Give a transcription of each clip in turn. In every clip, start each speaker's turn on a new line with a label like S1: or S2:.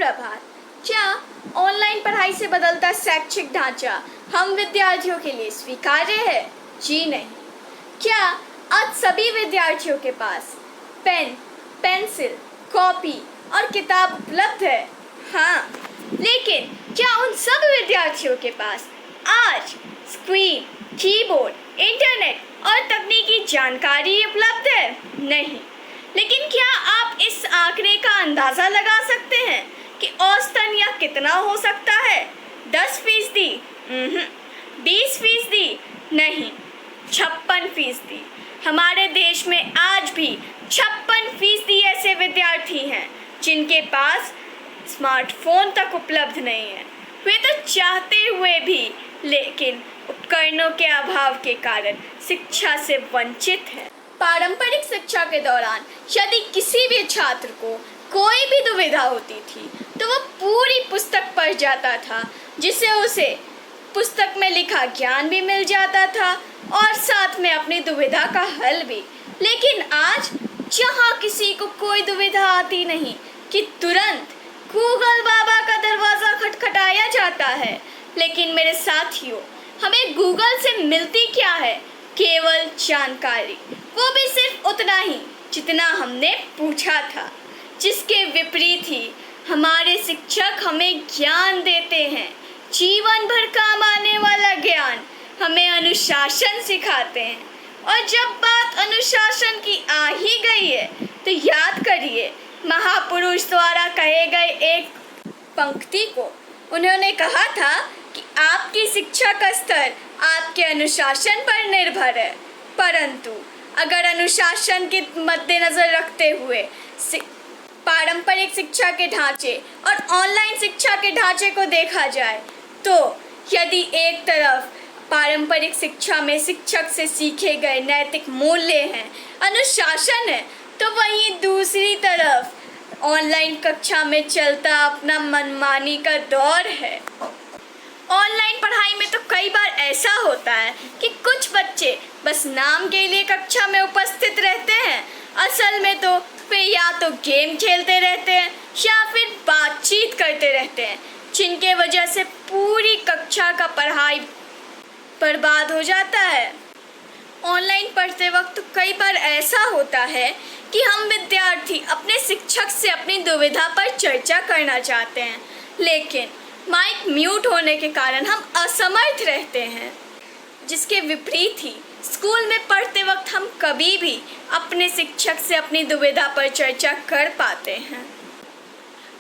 S1: सुप्रभात। क्या ऑनलाइन पढ़ाई से बदलता शैक्षिक ढांचा हम विद्यार्थियों के लिए स्वीकार्य है? जी नहीं। क्या आज सभी विद्यार्थियों के पास पेन, पेंसिल, कॉपी और किताब उपलब्ध है? हाँ, लेकिन क्या उन सब विद्यार्थियों के पास आज स्क्रीन, कीबोर्ड, इंटरनेट और तकनीकी जानकारी उपलब्ध है? नहीं। लेकिन क्या आप इस आंकड़े का अंदाज़ा लगा सकते हैं कि औसतन यह कितना हो सकता है? 10%? 20%? नहीं, 56%। हमारे देश में आज भी 56% ऐसे विद्यार्थी हैं जिनके पास स्मार्टफोन तक उपलब्ध नहीं है। वे तो चाहते हुए भी लेकिन उपकरणों के अभाव के कारण शिक्षा से वंचित हैं। पारंपरिक शिक्षा के दौरान यदि किसी भी छात्र को कोई भी दुविधा होती थी तो वह पूरी पुस्तक पढ़ जाता था, जिससे उसे पुस्तक में लिखा ज्ञान भी मिल जाता था और साथ में अपनी दुविधा का हल भी। लेकिन आज जहाँ किसी को कोई दुविधा आती नहीं कि तुरंत गूगल बाबा का दरवाज़ा खटखटाया जाता है। लेकिन मेरे साथियों, हमें गूगल से मिलती क्या है? केवल जानकारी, वो भी सिर्फ उतना ही जितना हमने पूछा था। जिसके विपरीत ही हमारे शिक्षक हमें ज्ञान देते हैं, जीवन भर काम आने वाला ज्ञान। हमें अनुशासन सिखाते हैं। और जब बात अनुशासन की आ ही गई है तो याद करिए महापुरुष द्वारा कहे गए एक पंक्ति को। उन्होंने कहा था कि आपकी शिक्षा का स्तर आपके अनुशासन पर निर्भर है, परंतु अगर अनुशासन के मद्देनज़र रखते हुए पारंपरिक शिक्षा के ढांचे और ऑनलाइन शिक्षा के ढांचे को देखा जाए तो यदि एक तरफ पारंपरिक शिक्षा में शिक्षक से सीखे गए नैतिक मूल्य हैं, अनुशासन है, तो वहीं दूसरी तरफ ऑनलाइन कक्षा में चलता अपना मनमानी का दौर है। ऑनलाइन पढ़ाई में तो कई बार ऐसा होता है कि कुछ बच्चे बस नाम के लिए कक्षा में उपस्थित रहते हैं, असल में तो वे या तो गेम खेलते रहते हैं या फिर बातचीत करते रहते हैं, जिनके वजह से पूरी कक्षा का पढ़ाई बर्बाद हो जाता है। ऑनलाइन पढ़ते वक्त कई बार ऐसा होता है कि हम विद्यार्थी अपने शिक्षक से अपनी दुविधा पर चर्चा करना चाहते हैं, लेकिन माइक म्यूट होने के कारण हम असमर्थ रहते हैं। जिसके विपरीत ही स्कूल में पढ़ते वक्त हम कभी भी अपने शिक्षक से अपनी दुविधा पर चर्चा कर पाते हैं।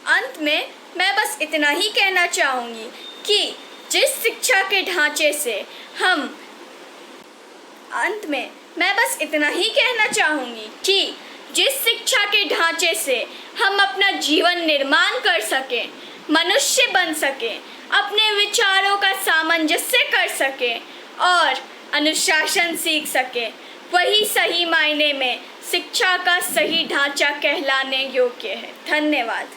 S1: अंत में मैं बस इतना ही कहना चाहूँगी कि जिस शिक्षा के ढांचे से हम अपना जीवन निर्माण कर सकें, मनुष्य बन सकें, अपने विचारों का सामंजस्य कर सकें और अनुशासन सीख सकें, वही सही मायने में शिक्षा का सही ढांचा कहलाने योग्य है। धन्यवाद।